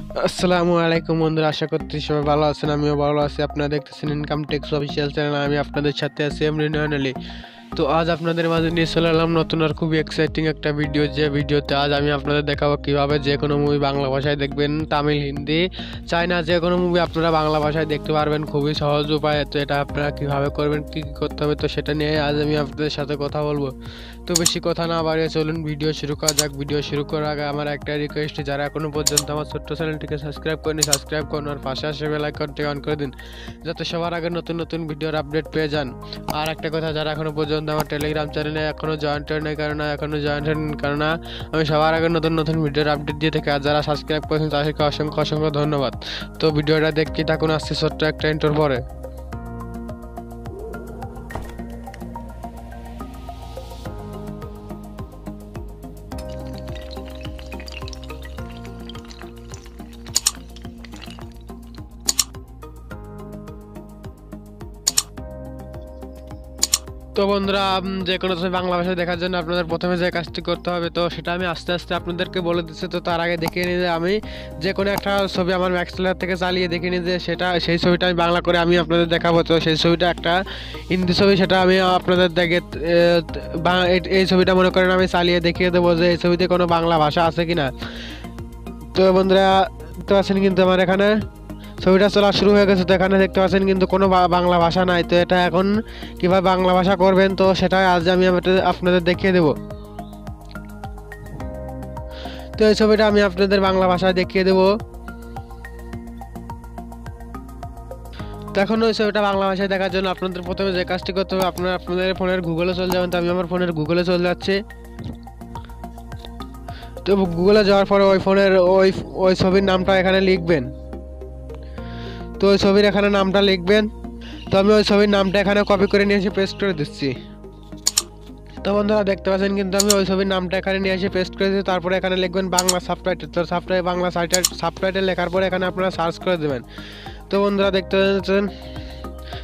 আসসালামু আলাইকুম বন্ধুরা, আশা করছি সবাই ভালো আছেন। আমিও ভালো আছি। আপনারা দেখতেছেন ইনকাম ট্যাক্স অফিসিয়াল চ্যানেল। আমি আপনাদের সাথে আছি এমরি। তো আজ আপনাদের মাঝে নিয়ে চলে এলাম নতুন আর খুবই এক্সাইটিং একটা ভিডিও। যে ভিডিওতে আজ আমি আপনাদের দেখাবো কিভাবে যে কোনো মুভি বাংলা ভাষায় দেখবেন, তামিল, হিন্দি, চাইনা, যে কোনো মুভি আপনারা বাংলা ভাষায় দেখতে পারবেন খুবই সহজ উপায়ে। তো এটা আপনারা কিভাবে করবেন, কী কী করতে হবে, তো সেটা নিয়ে আজ আমি আপনাদের সাথে কথা বলবো। তো বেশি কথা না বাড়িয়ে চলুন ভিডিও শুরু করা যাক। ভিডিও শুরু করার আগে আমার একটা রিকোয়েস্ট, যারা এখনো পর্যন্ত আমার ছোট্ট চ্যানেলটিকে সাবস্ক্রাইব করেনি, সাবস্ক্রাইব করুন আর পাশে আসে বেল আইকনটি অন করে দিন, যাতে সবার আগে নতুন নতুন ভিডিওর আপডেট পেয়ে যান। আর একটা কথা, যারা এখনো পর্যন্ত আমার টেলিগ্রাম চ্যানেলে এখনো জয়েন্ট হয়নি, কারণ আমি সবার আগে নতুন নতুন ভিডিওর আপডেট দিয়ে থাকি। আর যারা সাবস্ক্রাইব করেছেন তাদেরকে অসংখ্য অসংখ্য ধন্যবাদ। তো ভিডিওটা দেখতে থাকুন, আসছে ছোট্ট একটা ইন্টোর পরে। তো বন্ধুরা, যে কোনো ছবি বাংলা ভাষায় দেখার জন্য আপনাদের প্রথমে যে কাজটি করতে হবে, তো সেটা আমি আস্তে আস্তে আপনাদেরকে বলে দিচ্ছি। তো তার আগে দেখিয়ে নিই যে আমি যে কোনো একটা ছবি আমার ম্যাক্স প্লেয়ার থেকে চালিয়ে দেখিয়ে নিই যে সেই ছবিটা আমি বাংলা করে আমি আপনাদের দেখাবো। তো সেই ছবিটা একটা হিন্দি ছবি, সেটা আমি আপনাদের দেখে এই ছবিটা মনে করেন আমি চালিয়ে দেখিয়ে দেবো যে এই ছবিতে কোনো বাংলা ভাষা আছে কি না। তো বন্ধুরা দেখতে পাচ্ছেন কিন্তু আমার এখানে ছবিটা চলা শুরু হয়ে গেছে। তো এখানে দেখতে পাচ্ছেন কিন্তু কোনো বাংলা ভাষা নাই। তো এটা এখন কিভাবে বাংলা ভাষা করবেন, তো সেটা আজ আমি আপনাদের দেখিয়ে দেব। তো এই ছবিটা আমি আপনাদের বাংলা ভাষায় দেখিয়ে দেব। তো এখন ওই ছবিটা বাংলা ভাষায় দেখার জন্য আপনাদের প্রথমে যে কাজটি করতে হবে, আপনাদের ফোনের গুগলে চলে যাবেন। তো আমি আমার ফোনের গুগলে চলে যাচ্ছি। তো গুগলে যাওয়ার পরে ওই ফোনের ওই ছবির নামটা এখানে লিখবেন। তো ওই ছবির এখানে নামটা লিখবেন। তো আমি ওই ছবির নামটা এখানে কপি করে নিয়ে এসে পেস্ট করে দিচ্ছি। তো বন্ধুরা দেখতে পাচ্ছেন কিন্তু আমি ওই ছবির নামটা এখানে নিয়ে এসে পেস্ট করে দিচ্ছি। তারপরে এখানে লিখবেন বাংলা সাবটাইটেল। তো বাংলা সাবটাইটেল লেখার পরে এখানে আপনারা সার্চ করে দেবেন। তো বন্ধুরা দেখতে পাচ্ছেন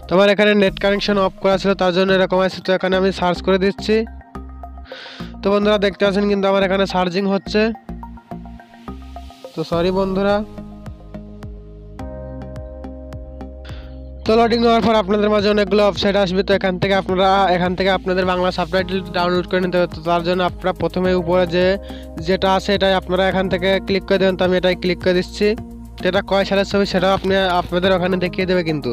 তোমার এখানে নেট কানেকশন অফ করা ছিল, তার জন্য এরকম আছে। তো এখানে আমি সার্চ করে দিচ্ছি। তো বন্ধুরা দেখতে পাচ্ছেন কিন্তু আমার এখানে সার্চিং হচ্ছে। তো সরি বন্ধুরা। তো লোডিং হওয়ার পর আপনাদের মাঝে অনেকগুলো ওয়েবসাইট আসবে। তো এখান থেকে আপনাদের বাংলা সাবটাইটেল ডাউনলোড করে নিতে হবে। তো তার জন্য আপনারা প্রথমে উপরে যেটা আছে এটাই আপনারা এখান থেকে ক্লিক করে দেবেন। তো আমি এটাই ক্লিক করে দিচ্ছি। এটা কয় সালের ছবি সেটাও আপনাদের ওখানে দেখিয়ে দেবে কিন্তু।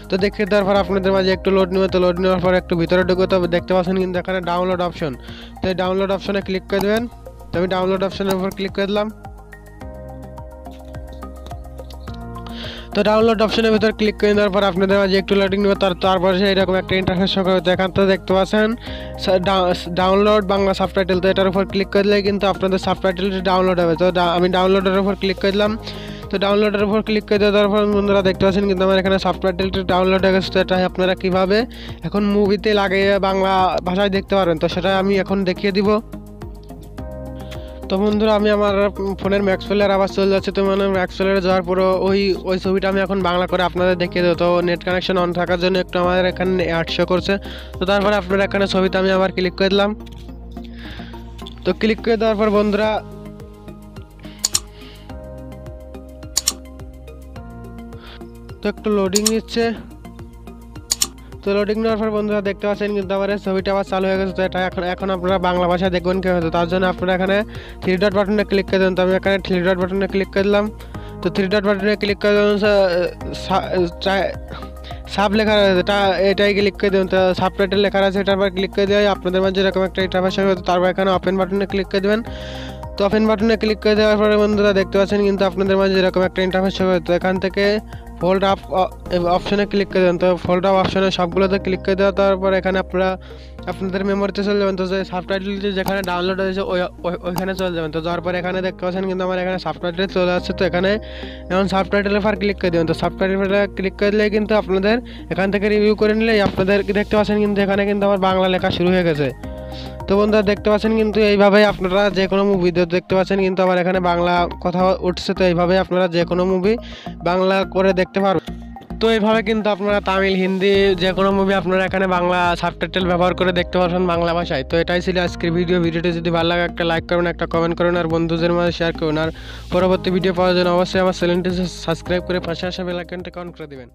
তো দেখিয়ে দেওয়ার পর আপনাদের মাঝে একটু লোড নেবে। তো লোড নেওয়ার পর একটু ভিতরে ঢুকে, তো দেখতে পাচ্ছেন কিন্তু এখানে ডাউনলোড অপশন। তো এই ডাউনলোড অপশনে ক্লিক করে দেবেন। তো আমি ডাউনলোড অপশনের উপর ক্লিক করে দিলাম। তো ডাউনলোড অপশনের ভিতর ক্লিক করে দেওয়ার পর আপনাদের মাঝে একটু লোডিং নেবে। তারপরে এরকম একটা ইন্টারফেস শো করবে। তো এখান থেকে দেখতে পাচ্ছেন ডাউনলোড বাংলা সাবটাইটেল। তো এটার উপর ক্লিক করে দিলে কিন্তু আপনাদের সাবটাইটেলটি ডাউনলোড হবে। তো আমি ডাউনলোডের উপর ক্লিক করে দিলাম। তো ডাউনলোডের উপর ক্লিক করে দেওয়ার পর বন্ধুরা দেখতে পাচ্ছেন কিন্তু আমার এখানে সাবটাইটেলটি ডাউনলোড হয়ে গেছে। তো এটা আপনারা কীভাবে এখন মুভিতে লাগিয়ে বাংলা ভাষায় দেখতে পারবেন, তো সেটা আমি এখন দেখিয়ে দিব। তো বন্ধুরা আমি আমার ফোনের ম্যাক্স প্লেয়ার আবার চলে যাচ্ছে। তো মানে ম্যাক্স প্লেয়ারে যাওয়ার পর ওই ছবিটা আমি এখন বাংলা করে আপনাদের দেখিয়ে দেবো। তো নেট কানেকশন অন থাকার জন্য একটু আমাদের এখানে 800 করছে। তো তারপরে আপনারা এখানে ছবিতে আমি আবার ক্লিক করে দিলাম। তো ক্লিক করে দেওয়ার পর বন্ধুরা তো একটু লোডিং নিচ্ছে। তো লোডিং নেওয়ার পর বন্ধুরা দেখতে পাচ্ছেন কিন্তু আমার ছবিটা আবার চালু হয়ে গেছে। তো এটা এখন আপনারা বাংলা ভাষায় দেখবেন কীভাবে। তার জন্য আপনারা এখানে 3 ডট বাটনে ক্লিক করে দেবেন। তো আমি এখানে 3 ডট বাটনে ক্লিক করে দিলাম। তো 3 ডট বাটনে ক্লিক করে দেবেন, সাব লেখা রয়েছে এটাই ক্লিক করে দেবেন। তো সাবটাইটেল লেখা আছে, এটার পর ক্লিক করে দেওয়া আপনাদের মাঝে এরকম একটা ইন্টারফেস হবে। তারপর এখানে ওপেন বাটনে ক্লিক করে দেবেন। তো ওপেন বাটনে ক্লিক করে দেওয়ার পরে বন্ধুরা দেখতে পাচ্ছেন কিন্তু আপনাদের মাঝে এরকম একটা ইন্টারফেস হবে। তো এখান থেকে ফোল্ড আপ অপশনে ক্লিক করে দেবেন। তো ফোল্ড আপ অপশনে সবগুলোতে ক্লিক করে দেওয়া, তারপর এখানে আপনাদের মেমোরিতে চলে যাবেন। তো যে সাবটাইটেলটি যেখানে ডাউনলোড হয়েছে ওইখানে চলে যাবেন। তো যাওয়ার পরে এখানে দেখতে পাচ্ছেন কিন্তু আমার এখানে সাবটাইটেল চলে আসছে। তো এখানে এখন সাবটাইটেলের পর ক্লিক করে দেবেন। তো সাবটাইটেলে ক্লিক করে দিলে কিন্তু আপনাদের এখান থেকে রিভিউ করে নিলে আপনাদের দেখতে পাচ্ছেন কিন্তু এখানে কিন্তু আমার বাংলা লেখা শুরু হয়ে গেছে। তো বন্ধুরা দেখতে পাচ্ছেন কিন্তু এইভাবেই আপনারা যে কোনো মুভি দেখতে পাচ্ছেন কিন্তু আমার এখানে বাংলা কথা উঠছে। তো এইভাবেই আপনারা যে কোনো মুভি বাংলা করে দেখতে পারবেন। তো এইভাবে কিন্তু আপনারা তামিল হিন্দি যে কোনো মুভি আপনারা এখানে বাংলা সাবটাইটেল ব্যবহার করে দেখতে পারবেন বাংলা ভাষায়। তো এটাই ছিল আজকের ভিডিওটি যদি ভালো লাগে একটা লাইক করুন, একটা কমেন্ট করুন আর বন্ধুদের মাঝে শেয়ার করুন। আর পরবর্তী ভিডিও পাওয়ার জন্য অবশ্যই আমার চ্যানেলটি সাবস্ক্রাইব করে পাশে আসা বেল আইকনটা অন করে দিবেন।